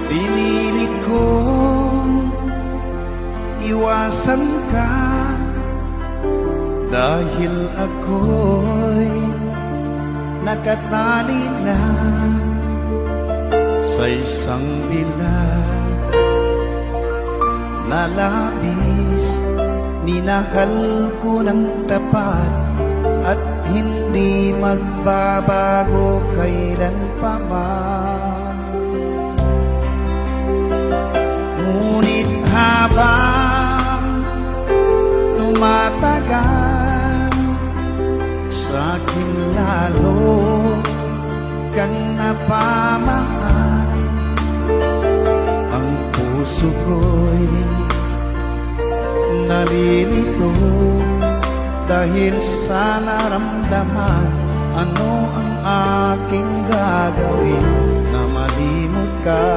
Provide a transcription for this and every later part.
Pinilit kong iwasan ka dahil ako'y nakatali na sa isang bilag na labis. Minahal ko ng tapat at hindi magbabago kailan pa man. Ngunit habang tumatagal, sa'kin lalo kang napamahal. Ang puso ko'y nalilito dahil sa naramdaman. Ano ang aking gagawin na malimot ka?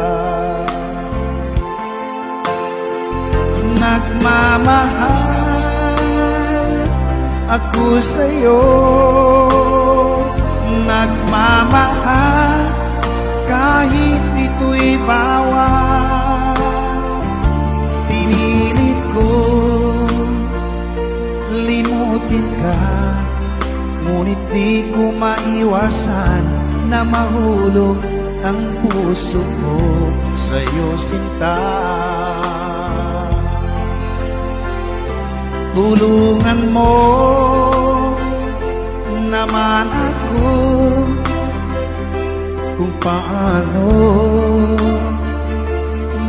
Nagmamahal ako sa'yo, nagmamahal kahit ito'y bawal. Pinilit ko limutin ka, ngunit di ko maiwasan na mahulog ang puso ko sa'yo, sinta. Tulungan mo naman ako kung paano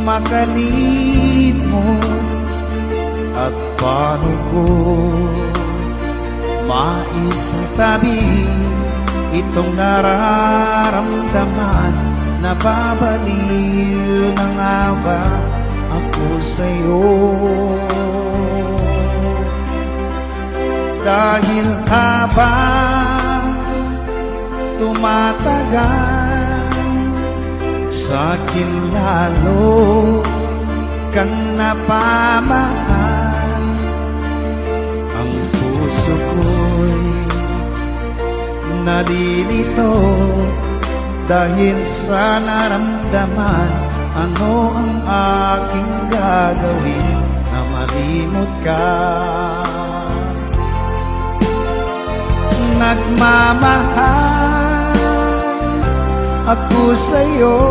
makalimot at paano ko maisatabi itong nararamdaman. Nababaliw na nga ba ako sa'yo? Dahil habang tumatagal, sa'kin lalo kang napamahal. Ang puso ko'y nalilito dahil sa naramdaman. Ano ang aking gagawin na malimot ka? Nagmamahal ako sa'yo,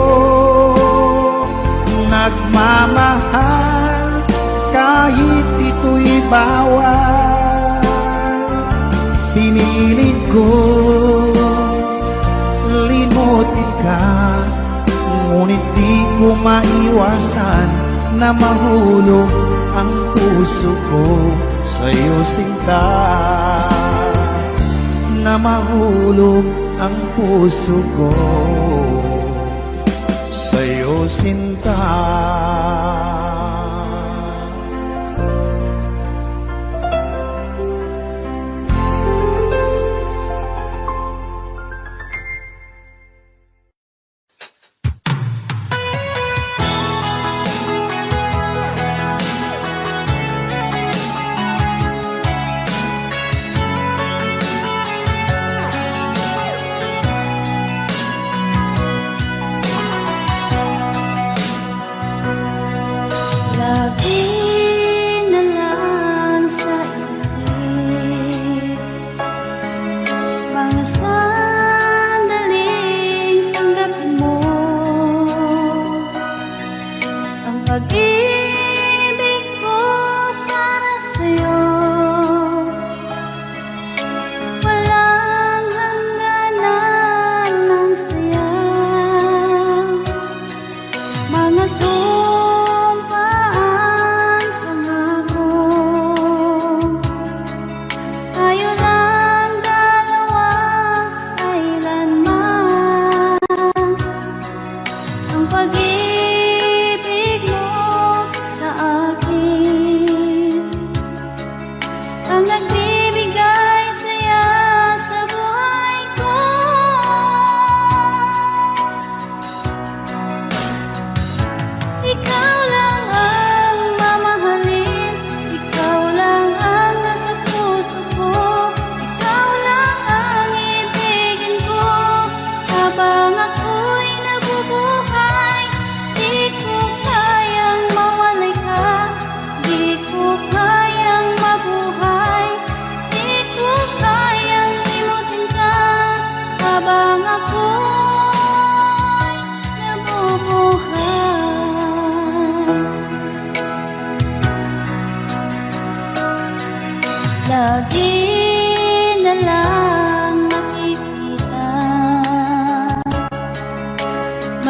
nagmamahal kahit ito'y bawal. Pinilit ko limutin ka, ngunit di ko maiwasan na mahulog ang puso ko sa'yo, sinta. Na mahulog ang puso ko sa'yo, sinta.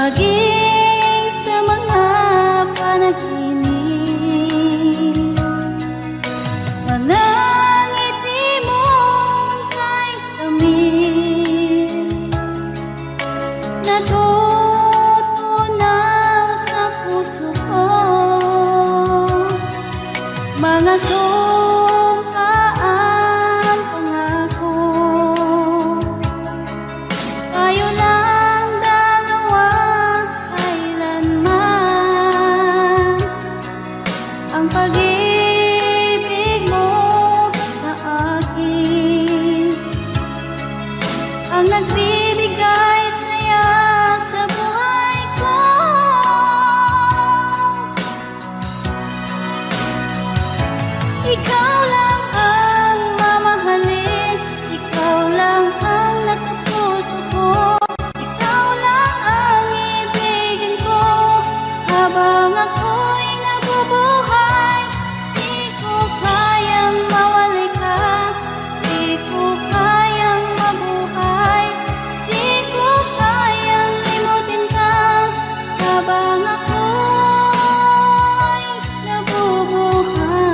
maging sa mga panaginip. Mga ngiti mong kay tamis, natutunaw sa puso ko. Mga sumkaang pangako, tayo lang dalawa kailanman. Ang pag-ibig mo sa akin ang nagbibigay saya sa buhay ko. Ikaw lang ang mamahalin, ikaw lang ang nasa puso ko, ikaw lang ang ibigin ko habang ako'y nabubuhay. Di ko kayang mawalay ka, di ko kayang mabuhay, di ko kayang limutin ka habang ako'y nabubuhay.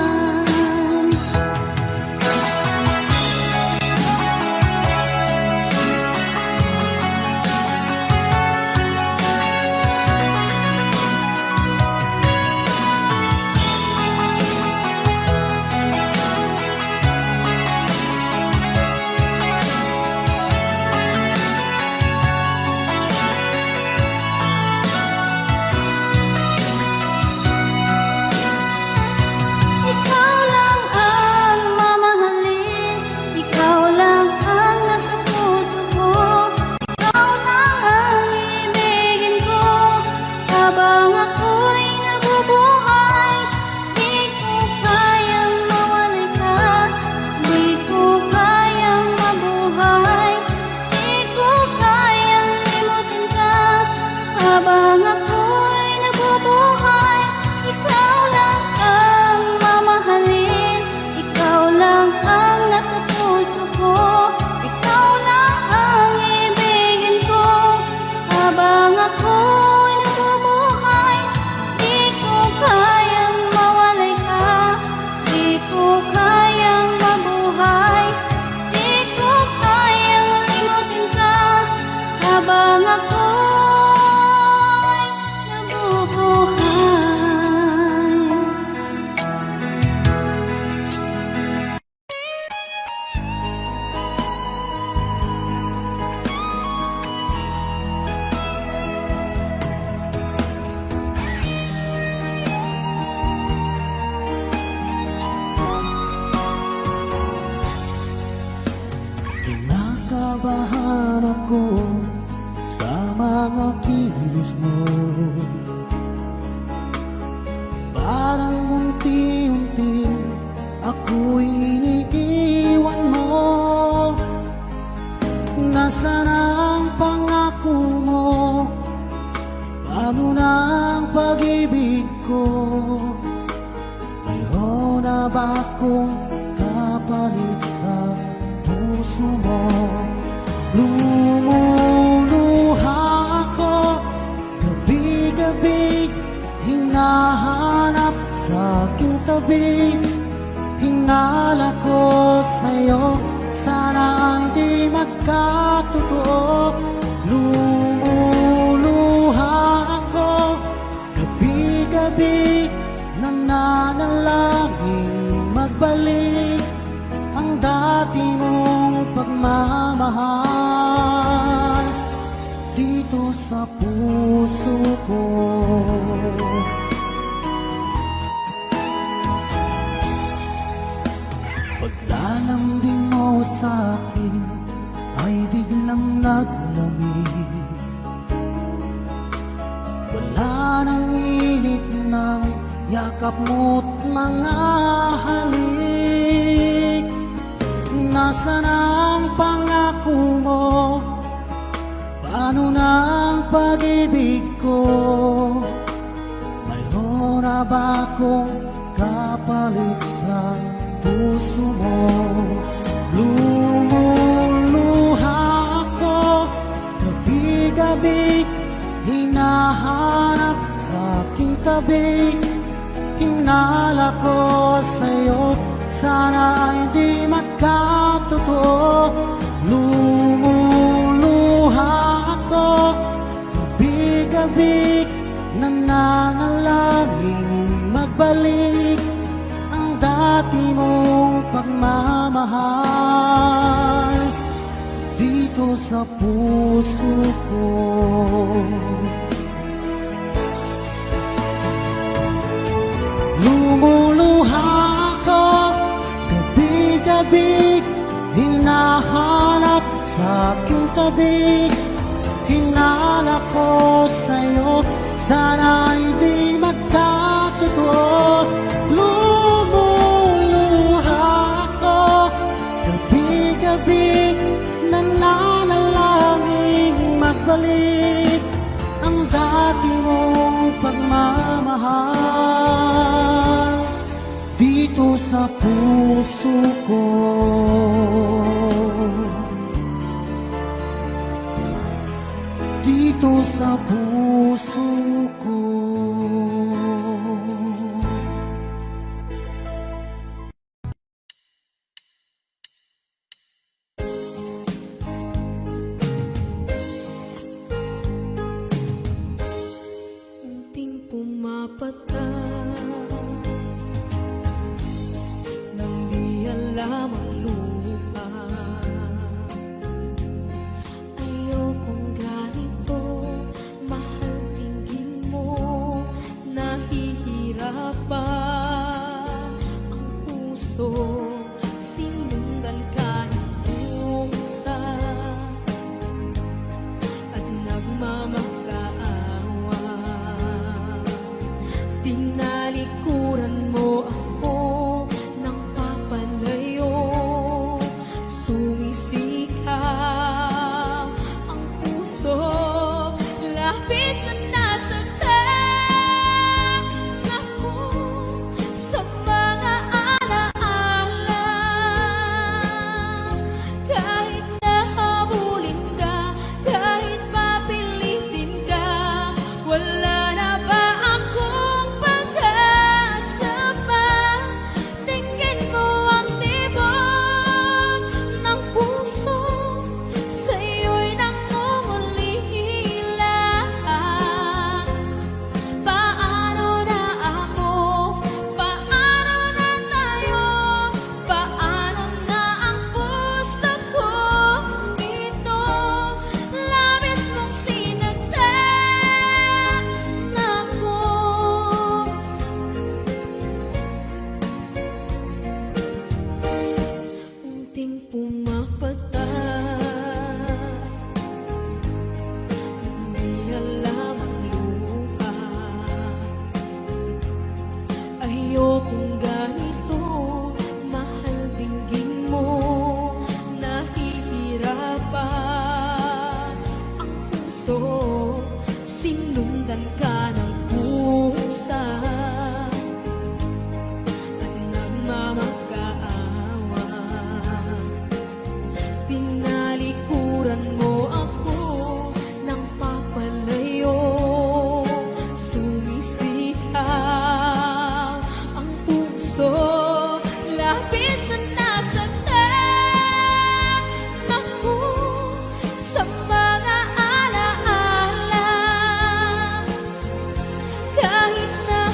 Ikaw lang ang mamahalin, ikaw lang ang nasa puso ko, ikaw lang ang ibigin ko habang ako'y nabubuhay. Di ko kayang mawalay ka, di ko kayang mabuhay, di ko kayang limutin ka habang ako'y nabubuhay. Ikaw lang ang mamahalin, ikaw lang ang nasa puso ko, ikaw lang ang ibigin ko habang ako'y nabubuhay. Di ko kayang mawalay ka, di ko kayang mabuhay, di ko kayang limutin ka habang ako'y nabubuhay. Kinakabahan ako sa mga kilos mo. Parang unti-unti ako'y iniiwan mo. Nasaan ang pangako mo? Paano na ang pag-ibig ko? Mayroon na ba akong kapalit sa puso mo? Lumuluha ako gabi-gabi, hinahanap sa aking tabi. Hinala ko sa'yo, sana hindi magkatotoo. Lumuluha ako gabi-gabi, nananalangin magbalik ang dati mong pagmamahal dito sa puso ko. Paglalambing mo sa akin ay biglang naglamig. Wala nang init ng yakap mo't mga halik. Nasaan ang pangako mo? Paano na ang pag-ibig ko? Mayroon na ba akong kapalit sa puso mo? Lumuluha ako gabi-gabi, hinahanap sa aking tabi. Hinala ko sa'yo, sana ay di magkatotoo. Lumuluha ako, gabi-gabi, nananalangin magbalik ang dati mong pagmamahal dito sa puso ko. Lumuluha ako, gabi-gabi, hinahanap sa aking tabi. Hinala ko sa'yo, sana ay di magkatotoo. Lumuluha ako, gabi-gabi, nananalangin magbalik ang dati mong pagmamahal dito sa puso ko. Dito sa puso ko. Unting pumapata nang di alam ang lupa. Ayokong ganito, mahal tingin mo, nahihirapan ang puso. Sinundan ka ng pusa at nagmamakaawa. Tinalikuran mo ako ng papalayo, sumisikap ang puso. Labis na nasaktan ako sa mga alaala. Kahit nahabulin ka, kahit papilitin ka, wala na ba akong pag-asa pa? Tingin mo ang tibok ng puso, sa'yo'y nangungulila. Paano na ako? Paano na tayo? Paano na ang puso ko dito? Labis mong sinaktan ako. Unting pumapata, hindi alam ang luha. Ayokong ganito, mahal dinggin mo, nahihirapan ang puso. Sinundan ka ng pusa at nagmamakaawa. Tinalikuran mo ako ng papalayo, sumisikap ang puso. Labis na nasaktan ako sa mga alaala. Kahit na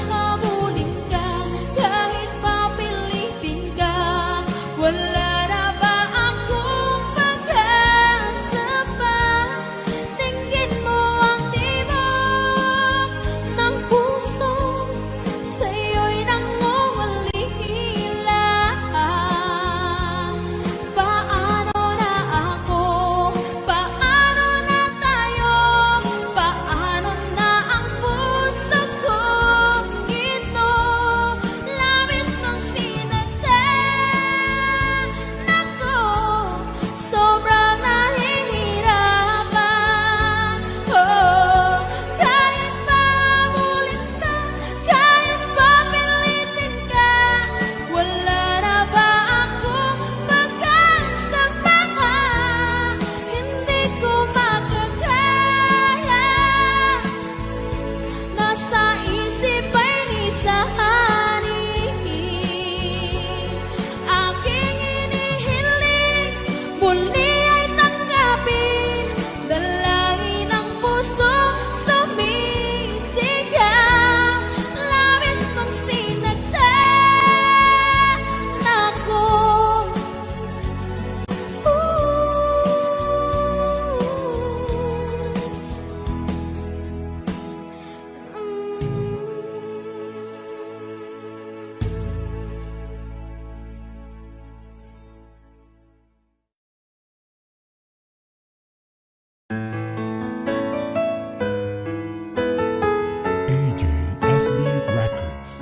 AJSB Records.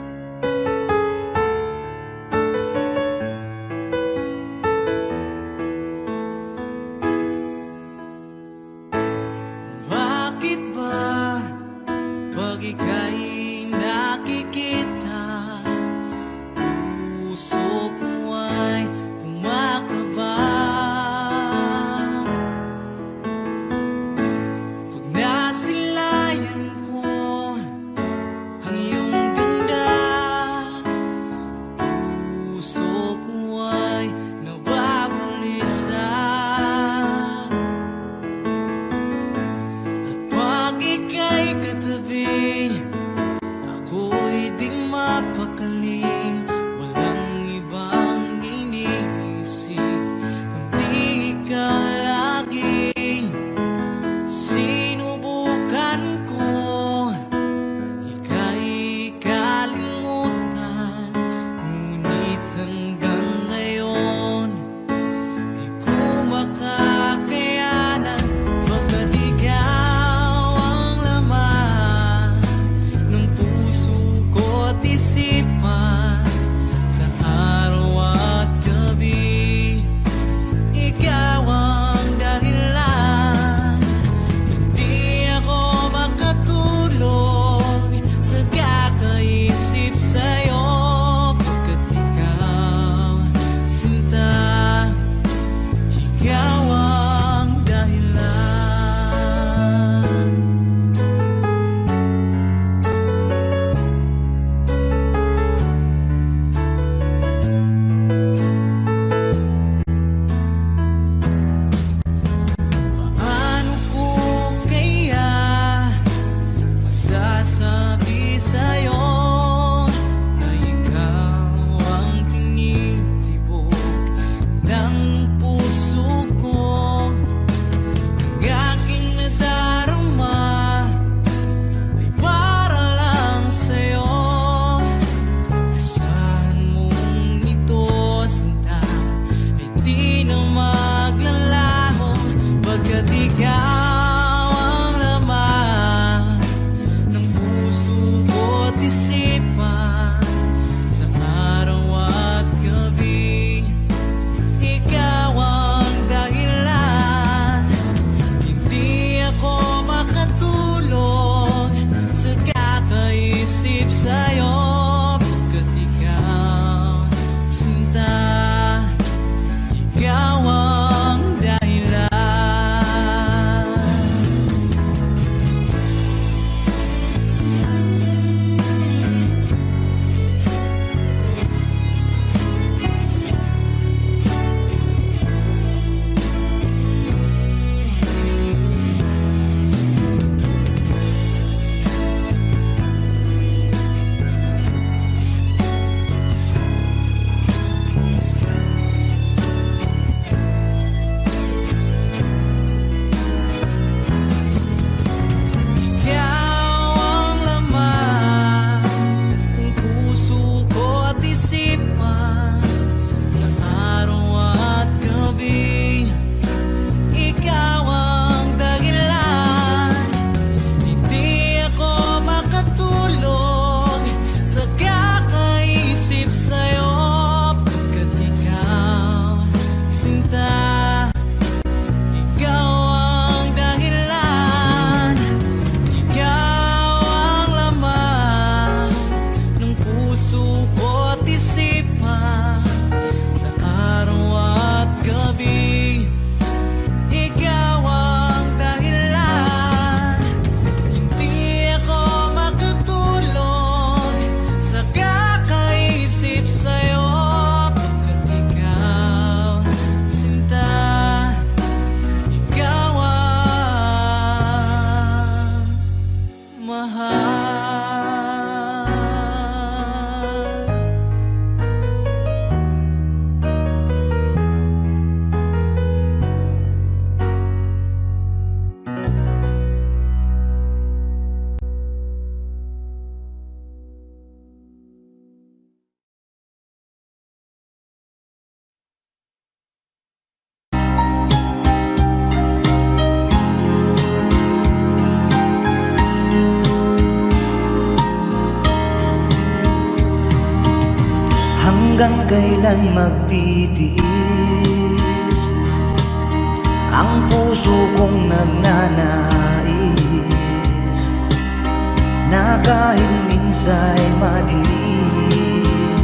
Bakit ba pag ika'y nakikita, puso ko ay kumakaba? Pag nasilayan ko ang iyong ganda, puso ko ay nababalisa. Pag ika'y katabi, ako'y di mapakali. Walang ibang iniisip kundi ikaw lagi. Sinubukan ko ika'y kalimutan, ngunit hanggang ngayon di ko makakayanan. Pagkat ikaw ang laman ng puso ko't isipan, sa araw at gabi ikaw ang dahilan. Hindi ako makatulog sa kakaisip sa'yo, pagkat ikaw, sinta, ikaw ang dahilan. Paano ko kaya masasabi sa'yo na ikaw ang tinitibok ng puso ko? Ang aking nadarama ay para lang sa'yo. Asahan mong ito, sinta, ay di na maglalaho, pagkat ikaw ang laman ng puso ko't isipan, sa araw at gabi ikaw ang dahilan. Hindi ako makatulog sa kakaisip sa'yo, pagkat ikaw, sinta, ikaw ang dahilan. Ikaw ang laman ng puso ko't isipan, sa araw at gabi ikaw ang dahilan. Hindi ako makatulog sa kakaisip sa'yo, pagkat ikaw, sinta, ikaw ang dahilan. Ikaw ang laman ng puso ko't isipan, sa araw at gabi ikaw ang dahilan. Hindi ako makatulog sa kakaisip sa'yo, pagkat ikaw, sinta, ikaw ang mahal. Hanggang kailan magtitiis ang puso kong nagnanais na kahit minsa'y madilim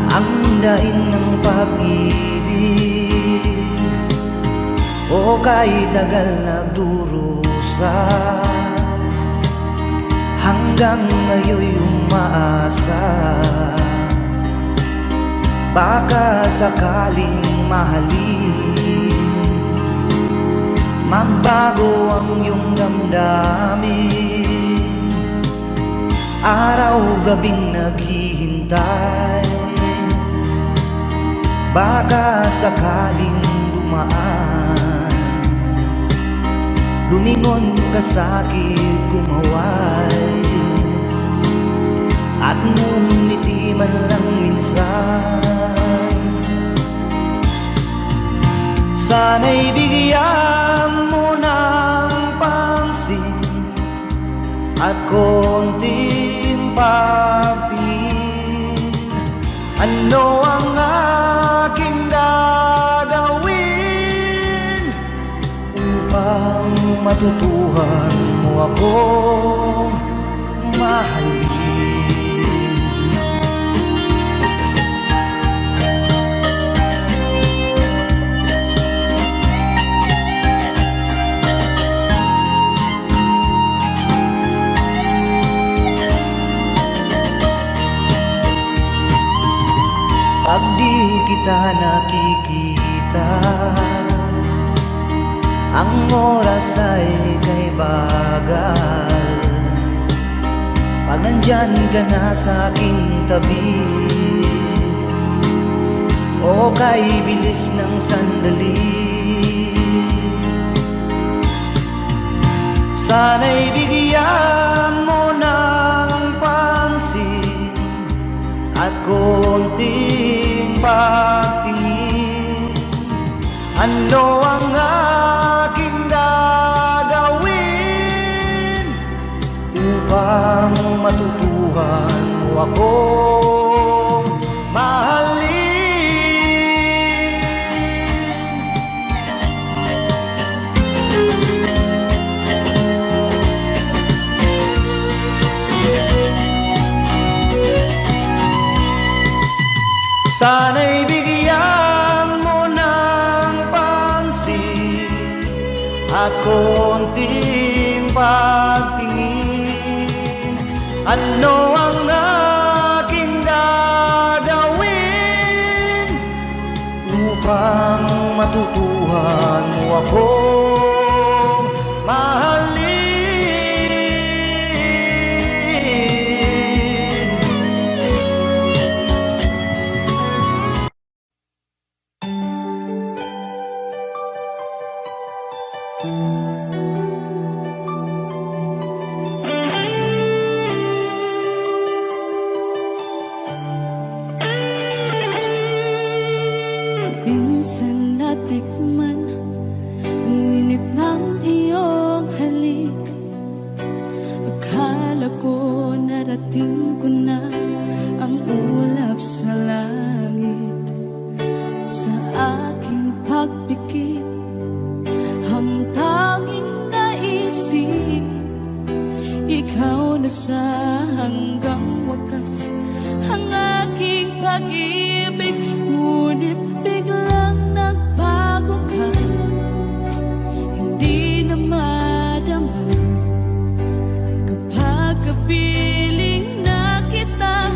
ang daing ng pag-ibig, o kahit tagal nagdurusa hanggang ngayon'y umaasa. Baka sakaling mahalin, magbago ang iyong damdamin. Araw-gabing naghihintay, baka sakaling dumaan, lumingon ka sa'kin, kumaway, at ngumiti man lang minsan. Sana'y bigyan mo ng pansin at konting pagtingin. Ano ang aking gagawin upang matutuhan mo akong mahalin? Pag di kita nakikita, ang oras ay kay bagal. Pag nandyan ka na sa aking tabi, o kay bilis ng sandali, sana'y bigyan mo ng pansin at konting pagtingin. Ano ang aking gagawin upang matutuhan mo akong mahalin? Sana'y bigyan mo ng pansin at konting pagtingin. Ano ang aking gagawin upang matutuhan mo akong mahalin? Minsan natikman ang init ng iyong halik. Akala ko narating ko na ang ulap sa langit. Sa aking pagpikit, ang tanging naisip, ikaw na sa hanggang wakas ang aking pag-ibig. Ngunit biglang nagbago ka, hindi na madama kapag kapiling na kita.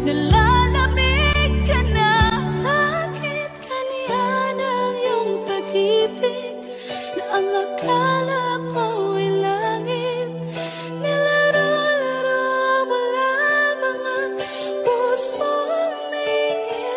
Nalalamig ka na, bakit kaniyan ang iyong pag-ibig na ang akala ko ay langit? Nilaro-laro mo lamang ang pusong naiiyak.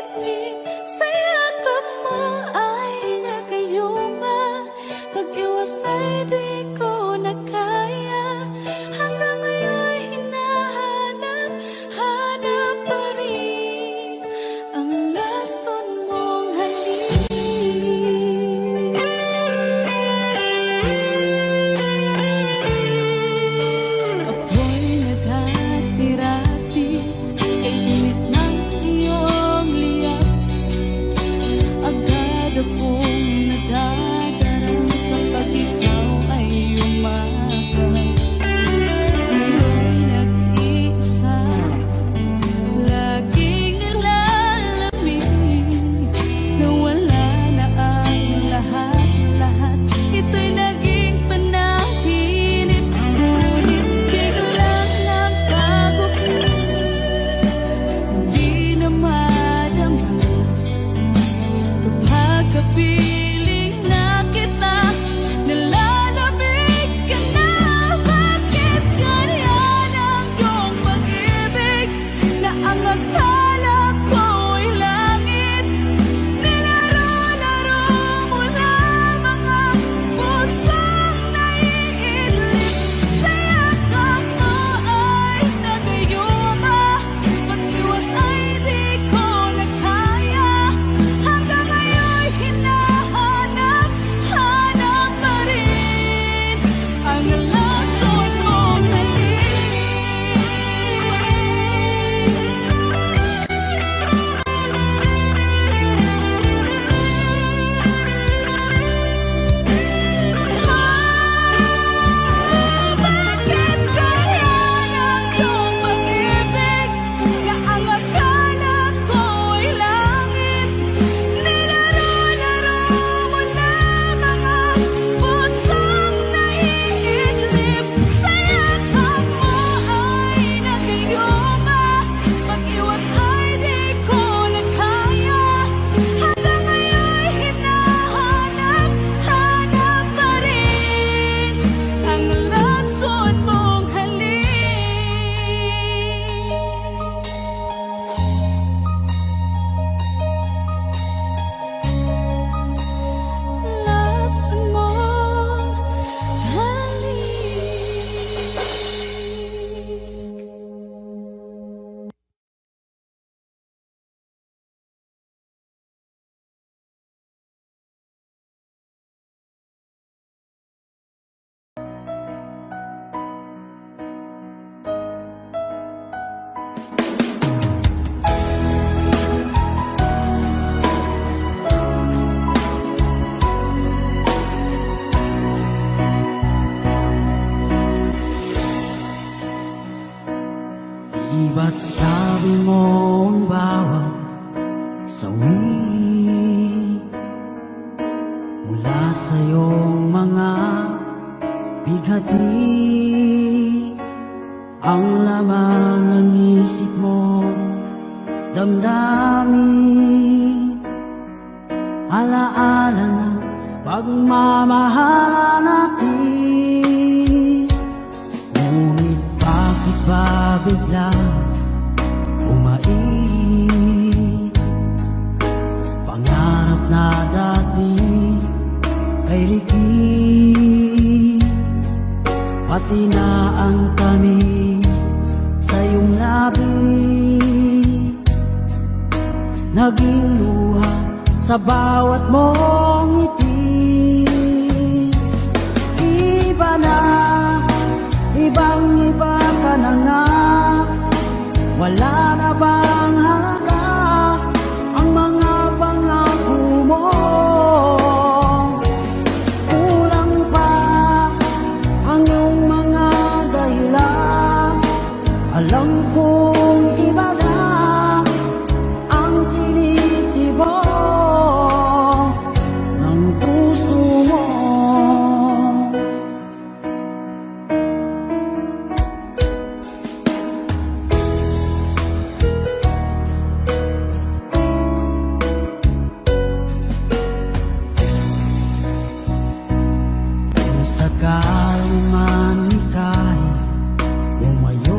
ba't sabi mo ang bawat sawi mula sa iyong mga bighati ang laman ng isip mo, damdamin, alaala ng pagmamahalan natin. Ngunit bakit ba biglang umait? Pangarap na dati ay likid, pati na ang tamis sa iyong labi, naging luha sa bawat mong ngiti. Iba na, ibang-iba ka na nga, wala na bang halaga ang mga pangako mo? Kulang pa ang iyong mga dahilan, alam kong iba na ang tinitibok ng puso mo. Kung sakaling man ika'y umayo,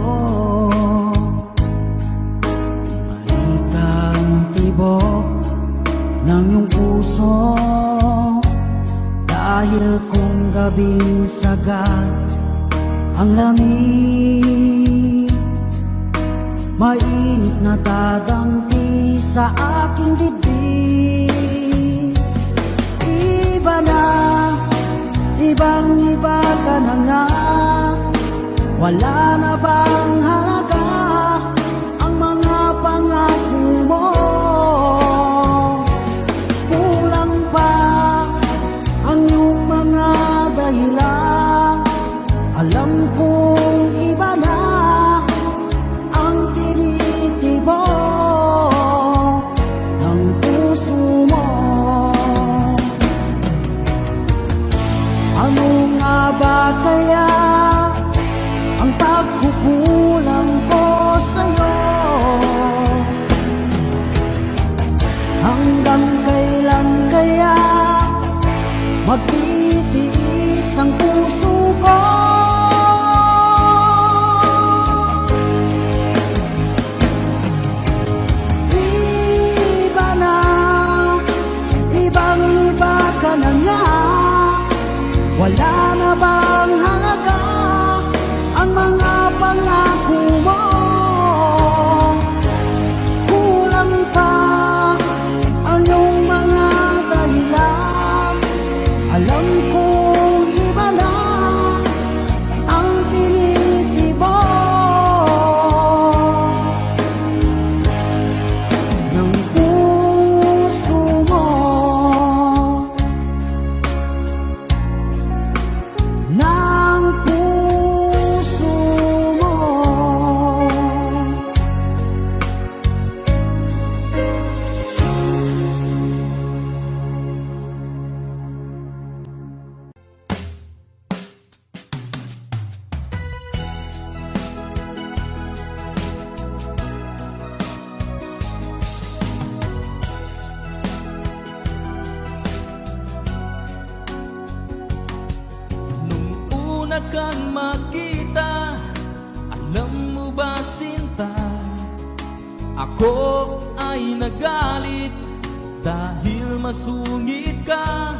malikang tibok ng iyong puso, dahil kung gabing sagad ang lamig, mainit na dadampi sa aking dibdib. Iba na, ibang-iba ka na nga, wala na bang halaga ang mga pangako mo? Kulang pa ang iyong mga dahilan, alam kong iba na ang tinitibok ng puso mo. Ano nga ba kaya ang pagkukulang ko sa'yo? Hanggang kailan kaya magtitiis ang puso ko? Iba na, ibang-iba ka na nga, wala na bang halaga ang mga pangako mo? Kulang pa ang iyong mga dahilan, alam kong iba na ang tinitibok ng puso mo. Ng puso mo. Nung una kang makita, alam mo ba sinta, ako ay nagalit dahil masungit ka.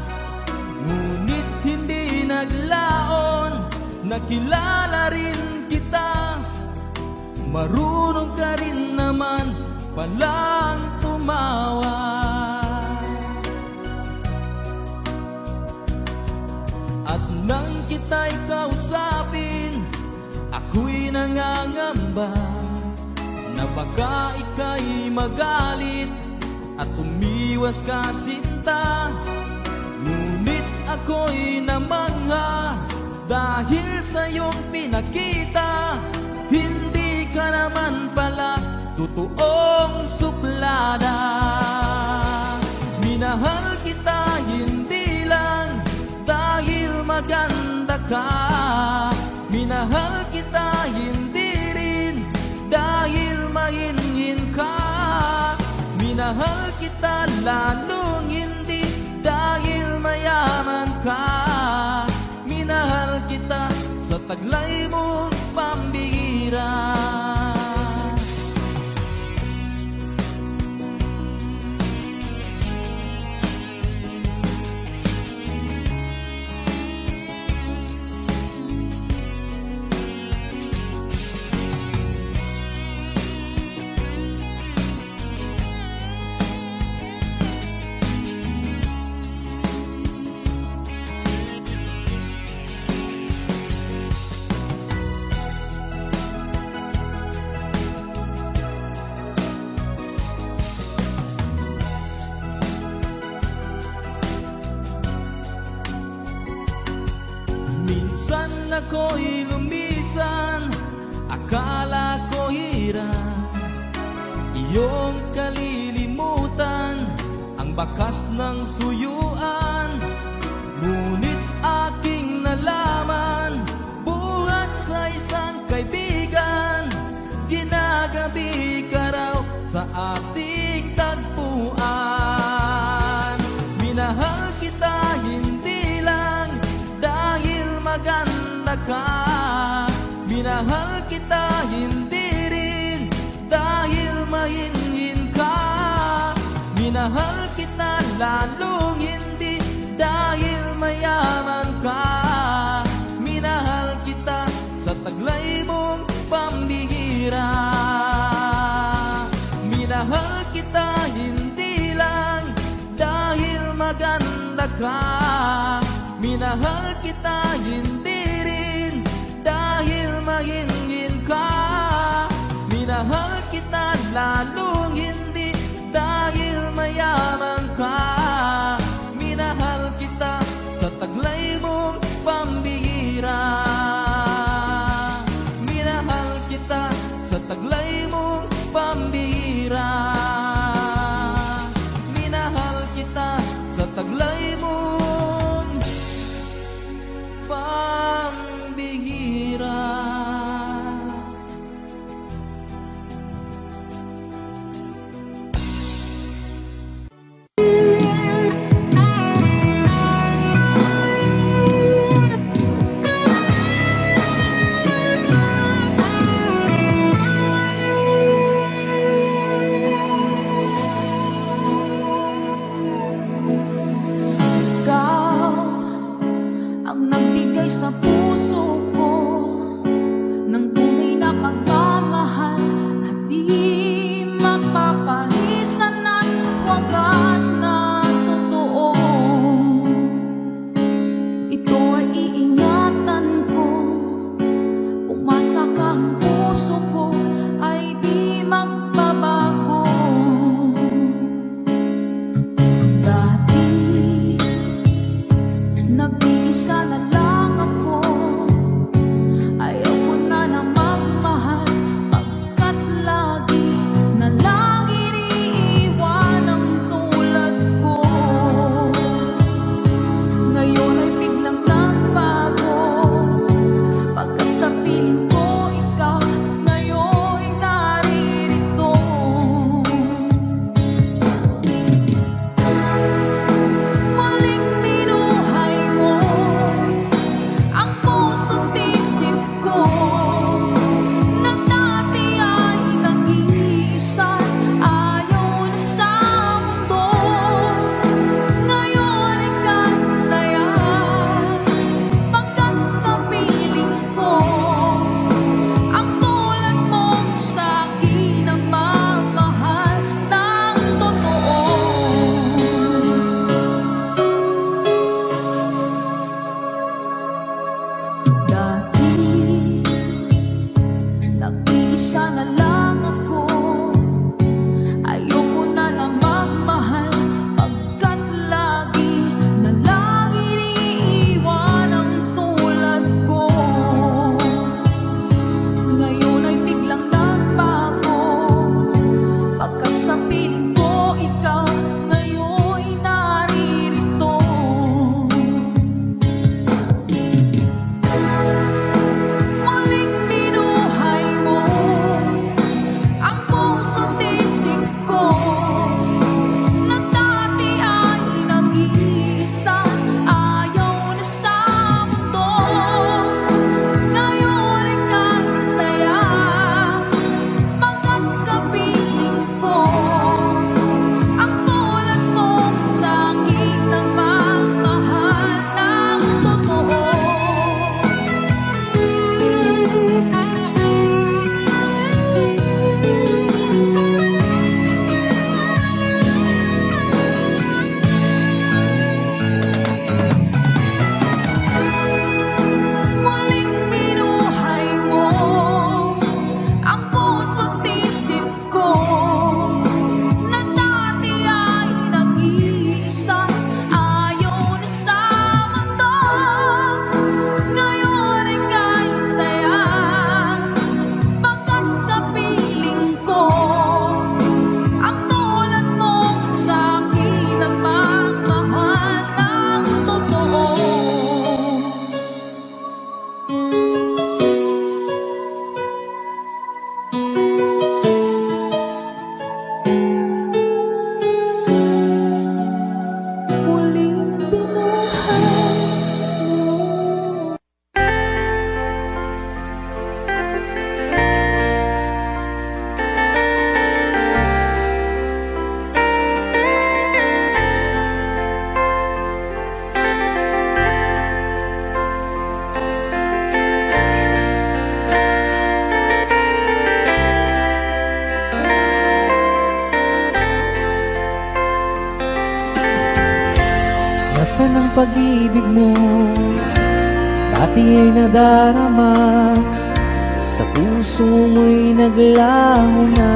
Ngunit hindi naglaon, nakilala rin kita, marunong ka rin naman palang tumawa. At nang kita'y kausapin, ako'y nangangamba na baka ika'y magalit at umiwas ka sinta. Ngunit ako'y namangha dahil sa iyong pinakita, hindi ka naman pala barkada. Minahal kita hindi lang dahil maganda ka. Minahal kita hindi rin dahil mahinhin ka. Minahal kita lalong hindi dahil mayaman ka. Minahal kita sa taglay mong pambihira. Minsan ako'y lumisan, akala ko hirap iyong kalilimutan ang bakas ng suyuan. Ngunit aking nalaman, buhat sa isang kaibigan, ginagabi ka raw sa ating tagpuan. Minahal kita hindi lang dahil maganda ka. Minahal kita hindi rin dahil mahinhin ka. Minahal kita lalong hindi dahil mayaman ka. Minahal kita sa taglay mong pambihira. Minahal kita hindi lang dahil maganda ka. Minahal kita hindi rin dahil mahinhin ka. Minahal kita lalong hindi dahil mayaman ka. Minahal kita sa taglay mong pambihira. Minahal kita sa taglay mong pambihira. Minahal kita sa taglay mong pambihira. Ikaw ang nagbigay sa puso ko ng tunay na pagmamahal na di mapapalisan at wagas na totoo. Ito ay iingatan ko, umasa ka ang puso ko ay di magbabago. Dati nag-iisa na lang ako, ayaw ko na na magmahal pagkat lagi na lang iniiwan ang tulad ko. Ngayon ay biglang nagbago, pagkat sa piling ko ikaw ngayon Asan ang pag-ibig mo? Dati ay nadarama, sa puso mo'y naglaho na.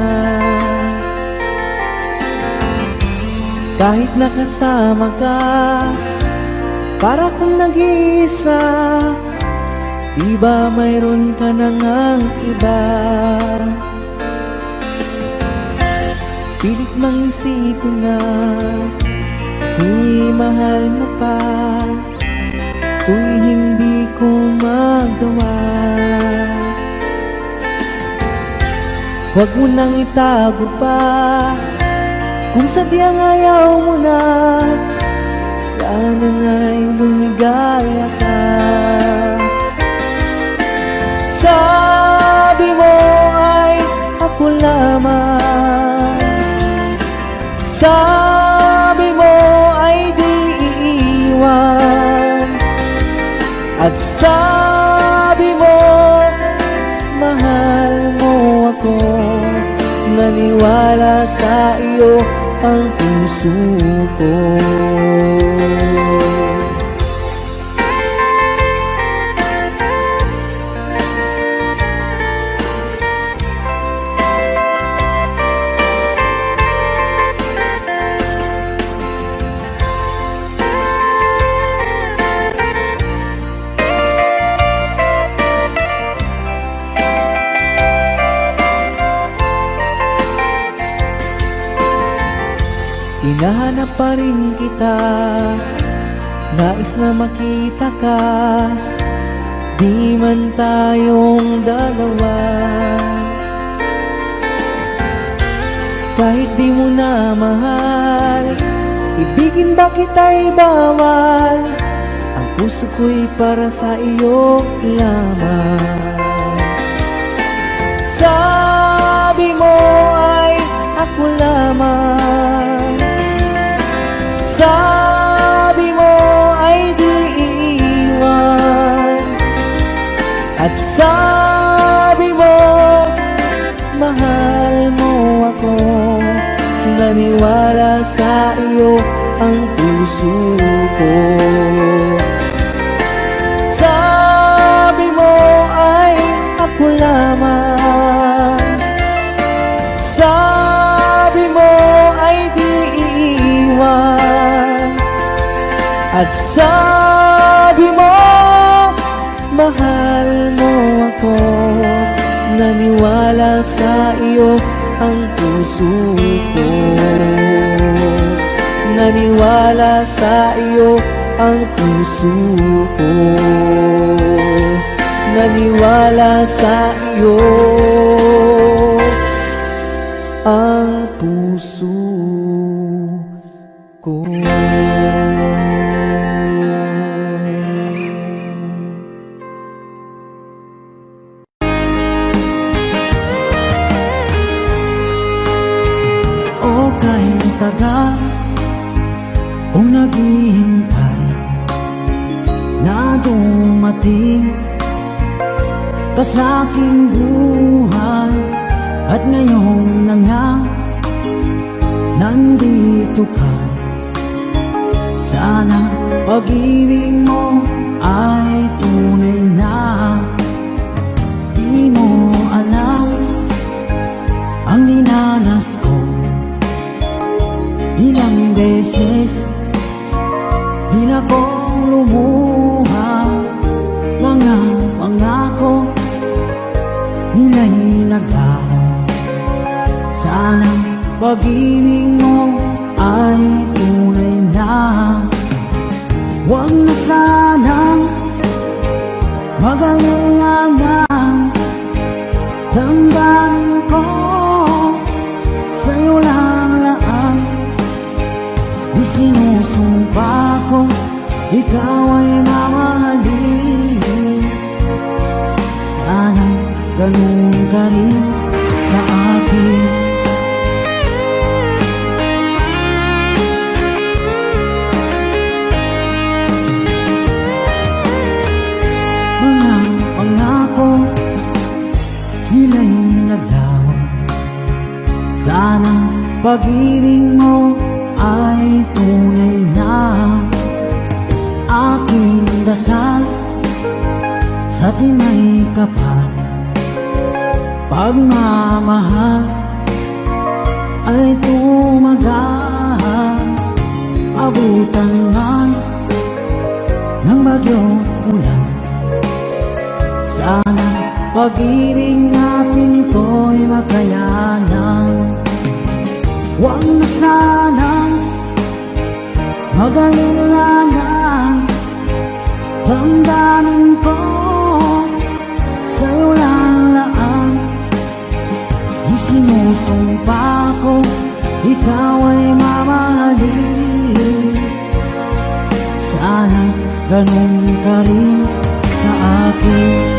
Kahit nakasama ka, para kung nag-iisa, di ba mayroon ka na ngang iba? Pilit mang isipin na di mahal mo pa, tuwing hindi ko magawa. Huwag mo nang itago pa, kung sadyang ayaw mo na, sana nga'y lumigaya ka. Sabi mo ay ako lamang, sabi mo ay di iiwan, at sabi mo mahal mo ako. Naniwala sa iyo ang puso ko. Hinahanap pa rin kita, nais na makita ka, di man tayong dalawa. Kahit di mo na mahal, ibigin ba kita'y bawal, ang puso ko'y para sa iyo lamang. Sabi mo ay ako lamang, sabi mo ay di iiwan, at sabi mo mahal mo ako. Naniwala sa iyo ang puso ko. Sabi mo ay ako lamang, sabi mo ay di iiwan, at sabi mo mahal mo ako. Naniwala sa iyo ang puso ko. Naniwala sa iyo ang puso ko. Naniwala sa iyo ang puso ko. O kahit tagal kung naghihintay na dumating ka sa aking buhay, at ngayon na nga nandito ka. Sana pag-ibig mo ay tunay na. Di mo alam ang dinanas ko, ilang beses di na kong lumuha. Mga pangako nila'y naglaho. Sana pag-ibig mo ay tunay na. Huwag na sanang mag-alangan, damdamin ko sa'yo lang laan. Isinusumpa ko ikaw ay mamahalin. Sana ganun ka rin sa akin. Mga pangako nila'y naglaho. Sana pag-ibig mo ay tunay na. dasal sa tinay kapal, pagmamahal ay tumagal. Abutan man ng bagyong ulan, sana pag-ibig natin ito'y makayanan. Huwag na sanang mag-alilangan, damdamin ko sa'yo lang laan. Isinusumpa ko, ikaw ay mamahalin. Sana ganun ka rin sa akin.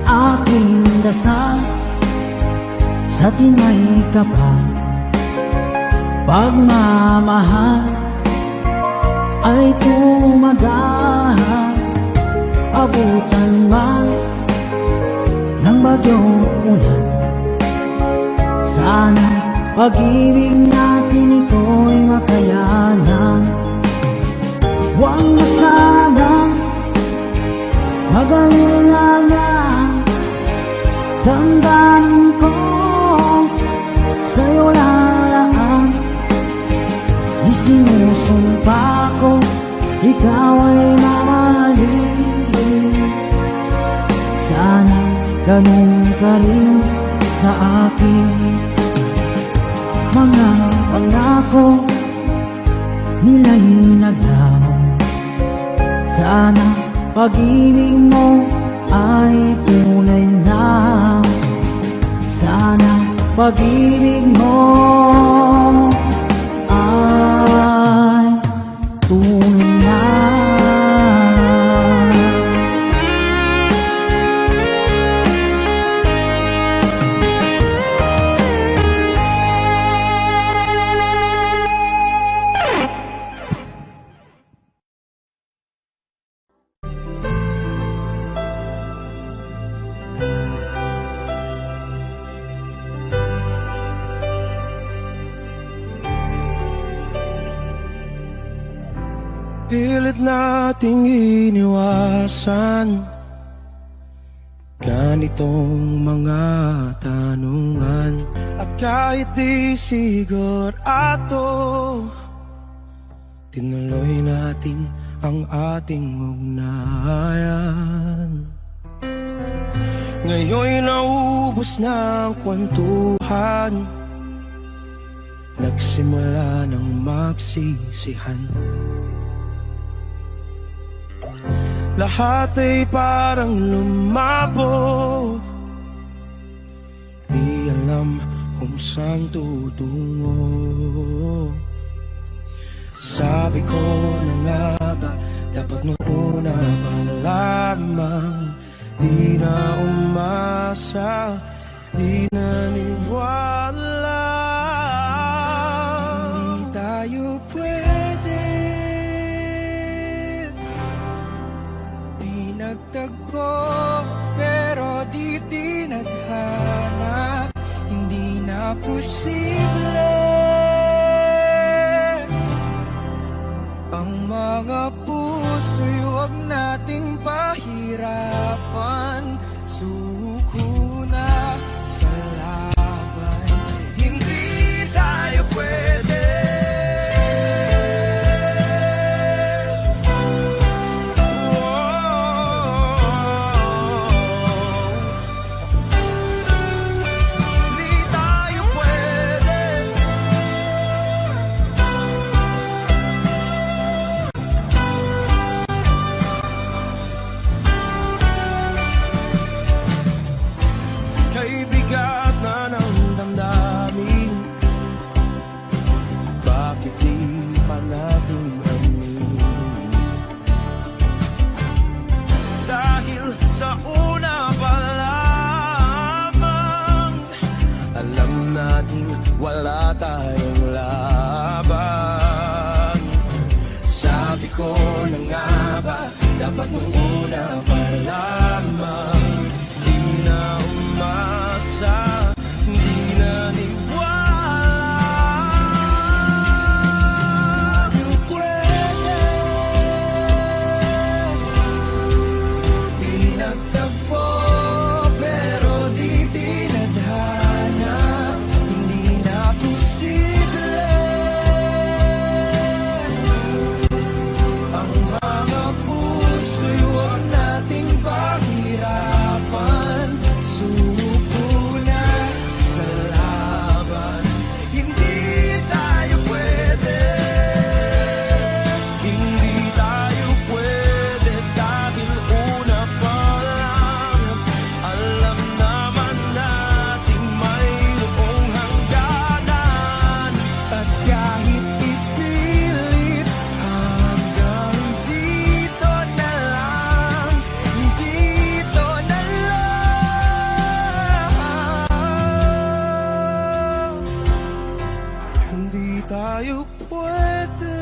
Aking dasal sa tinay kapal, pagmamahal ay tumagal. Abutan man ng bagyong ulan, sana pag-ibig natin ito'y makayanan. Huwag na sanang mag-alilangan, damdamin ko sa'yo lalaan. Isinusumpa ko, ikaw ay mamahalin. Sana ganun ka rin sa akin. Mga pangako nila'y naglaw, sana pag-ibig mo ay tunay na. Sana pag-ibig mo ay tunay na. Pilit nating iniwasan ganitong mga tanungan, at kahit di sigurado, tinuloy natin ang ating ugnayan. Ngayon'y naubos na ang kwentuhan, nagsimula ng magsisihan. Lahat ay parang lumabo, di alam kung saan tutungo. Sabi ko na nga ba, dapat nung una pa lamang, di na umasa, di naniwala. Hindi tayo pwede, di nagtagpo, pero di tinadhana. Hindi na posible ang mga puso'y huwag nating pahirapan. Suko na sa laban, hindi tayo pwede. Hindi tayo pwede. Kay bigat na ng damdamin, bakit di pa natin aminin? Dahil sa una pa lamang, alam natin wala tayong laban. Sabi ko na nga ba, dapat nung una pa lamang, di na umasa, tayo pwede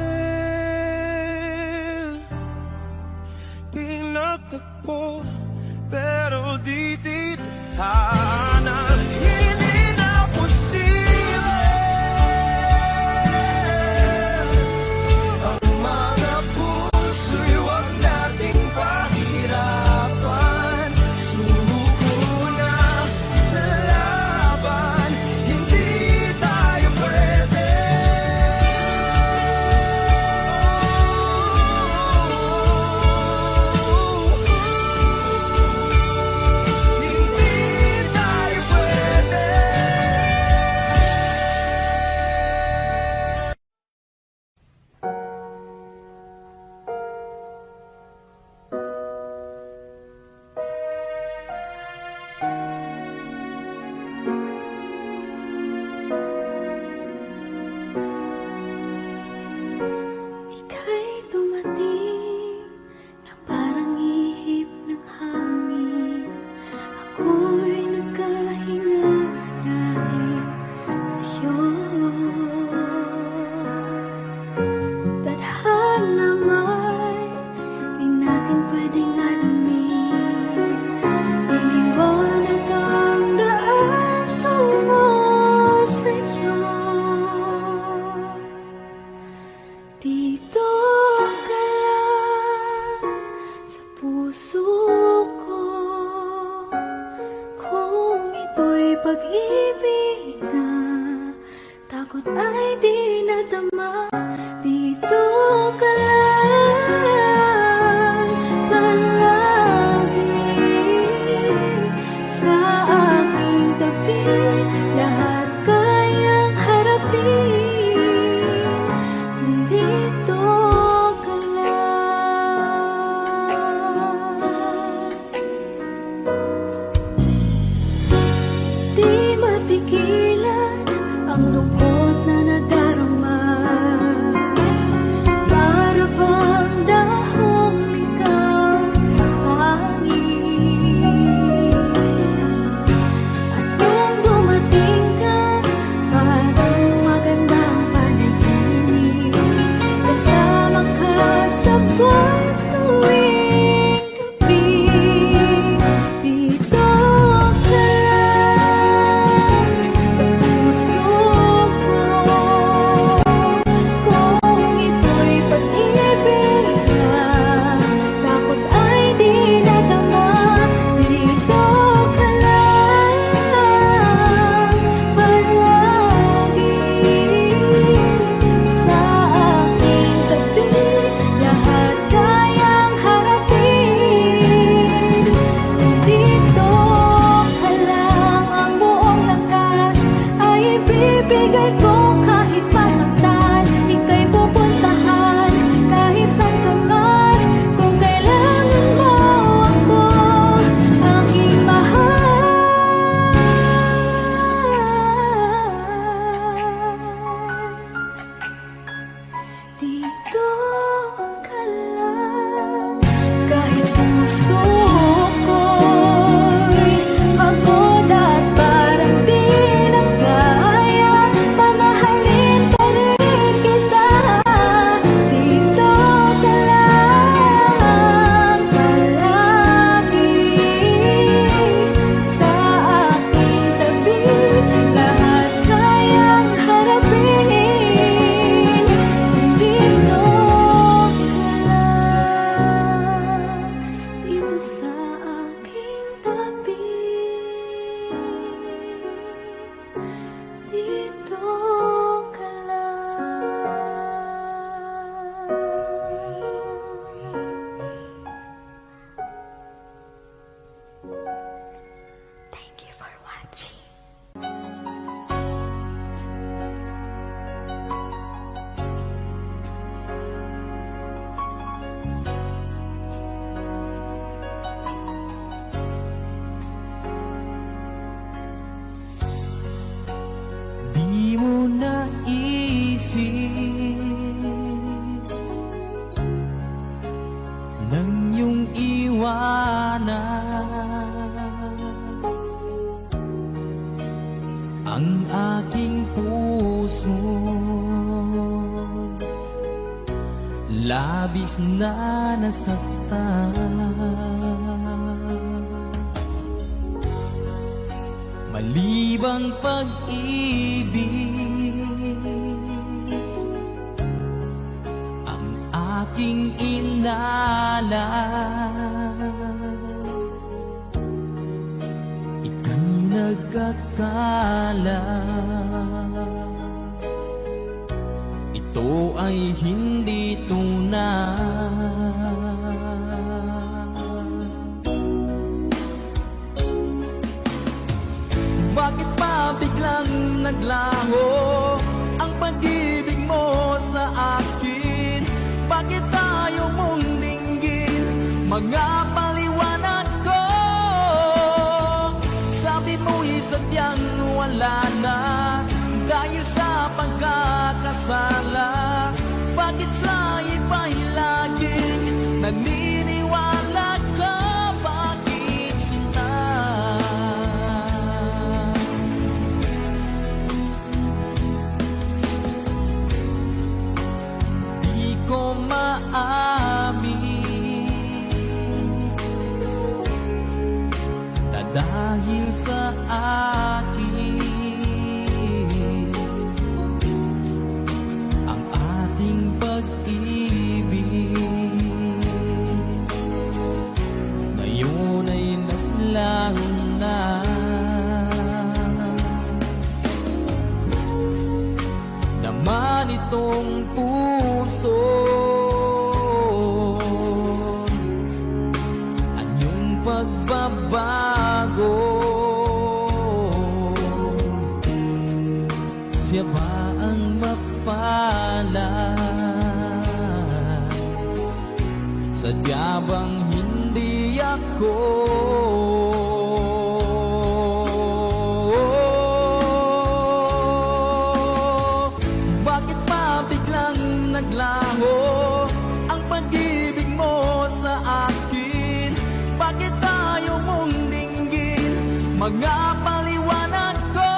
pinagtagpo, pero di tithanan. Hindi na posible ang mga puso'y wag nating pahirapan. Sumuko na sa laban, hindi tayo pwede. Hindi tayo pwede. Ika'y dumating na parang ihip ng hangin. Ako'y nagkahinga dahil sa'yo. Tadhana may di natin pwedeng alamin. Iniwanag ang daan tungo sa'yo. Dito ka lang sa puso ko. Kung ito'y pag-ibig na takot ay di nadama. Dito ka lang palagi sa aking tabi. Lahat kayang harapin kung dito ka lang. Di mapigilan ang lungkot na nadarama. labis na nasaktan. Malibang pag-ibig ang aking inalas. Ika'y nagkakala, ito ay hindi tunay. Bakit pa biglang naglaho ang pag-ibig mo sa akin? Bakit tayo mong dinggin mga paliwanag ko? Sabi mo'y sadyang wala na dahil sa pagkakasala. Bakit sa iba'y laging naniniwala ka? Bakit sinta? Di ko maamin na dahil sa akin ang ating pag-ibig ngayon ay naglaho na. Naman itong puso anyong pagbabago. Siya ba ang mapalad? Sadya bang hindi ako? Bakit pa biglang naglaho ang pag-ibig mo sa akin? Bakit tayo mong dinggin mga paliwanag ko?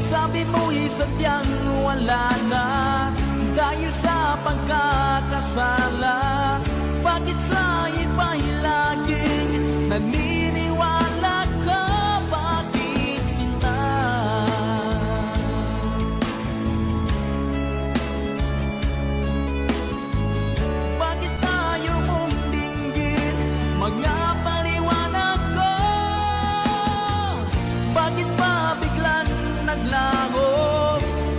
Sabi mo'y sadyang wala na dahil sa pagkakasala. Bakit sa iba'y laging naniniwala ka? Bakit sinta? Bakit tayo mong dinggin mga paliwanag ko? Bakit pa biglang naglaho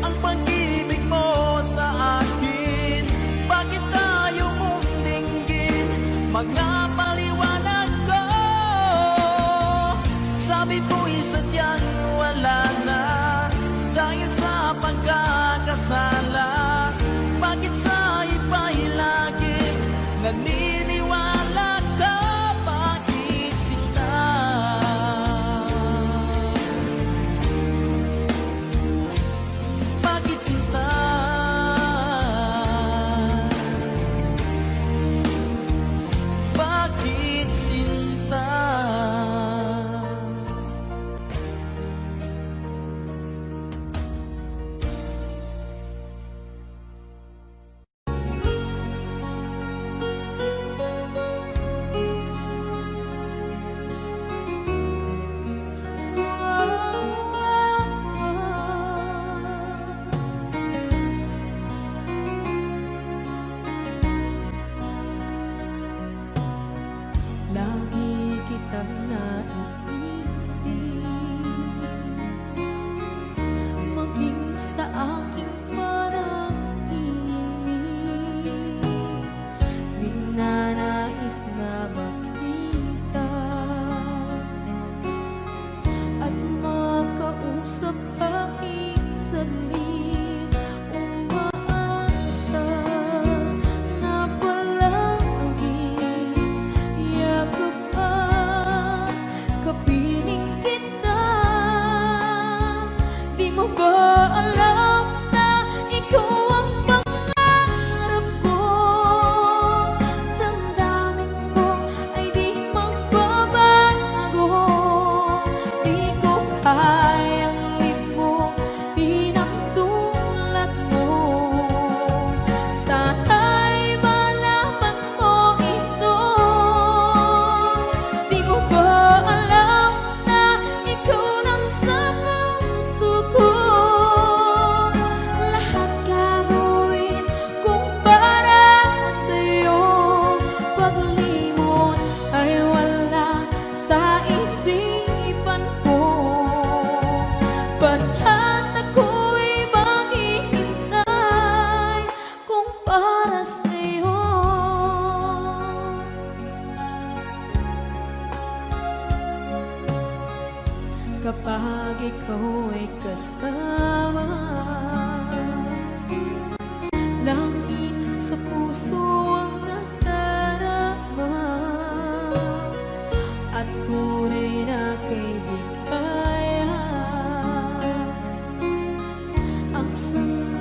ang pag-ibig mo sa akin? Bakit tayo mong dinggin mga paliwanag ko? Sabi mo'y sadyang wala na dahil sa pagkakasala. Bakit sa iba'y laging naniniwala ka? Bakit sinta? Bakit sinta? Bakit sinta?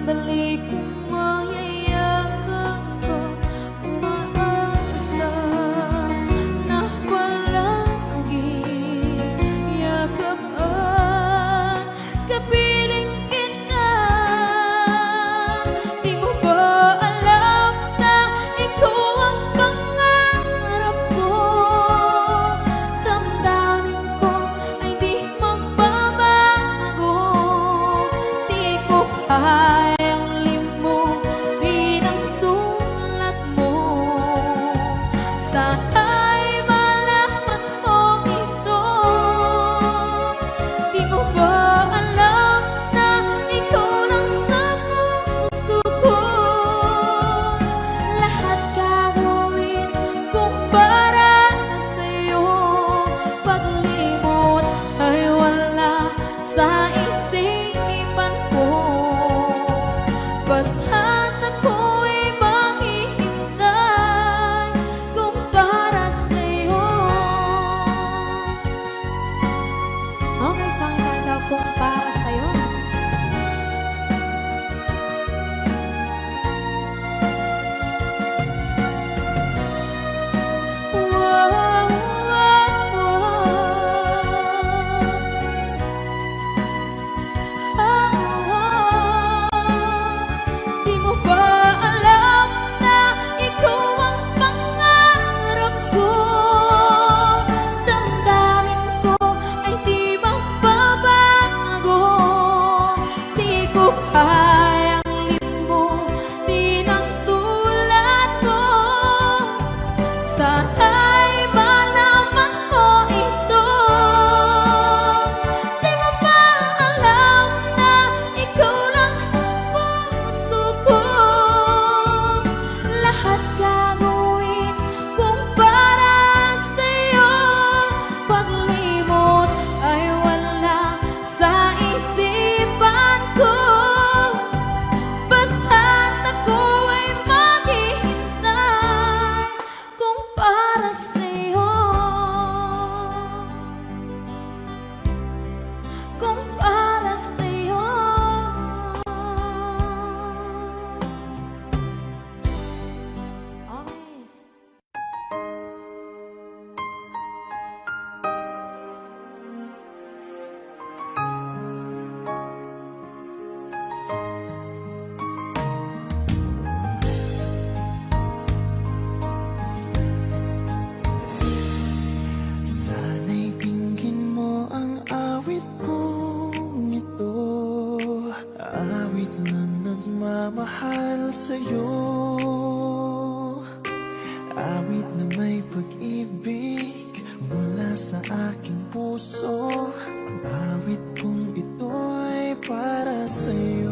sandali kong mayayakap ka, umaasa na palaging yakapan, kapiling kita. Di mo ba alam na ikaw ang pangarap ko? Damdamin ko ay di magbabago. Di ko kayang limutin ang tulad mo. Sana'y malaman mo ito. Di mo ba alam na ikaw lang sa puso ko? Lahat gagawin kung para sa'yo. Paglimot ay wala sa isipan ko. Basta't ako'y maghihintay kung para sa'yo. Okay, so ang kanta kung para sa'yo. Wow, wow, wow. Di mo ba alam na ikaw ang pangarap ko? Damdamin ko ay di magbabago. Di ko kayang limutin ang tulad ko. Sana'y malaman mo ito. Di mo ba alam na ikaw lang sa puso ko? Lahat gagawin kung para sa'yo. Paglimot ay wala sa isipan ko. Basta't ako ay maghihintay kung para sa'yo. Kung para sa'yo. Okay. Sana'y tingin mo ang awit kong ito, awit na nagmamahal sa'yo, awit na may pag-ibig mula sa aking puso. Ang awit kong ito'y para sa'yo.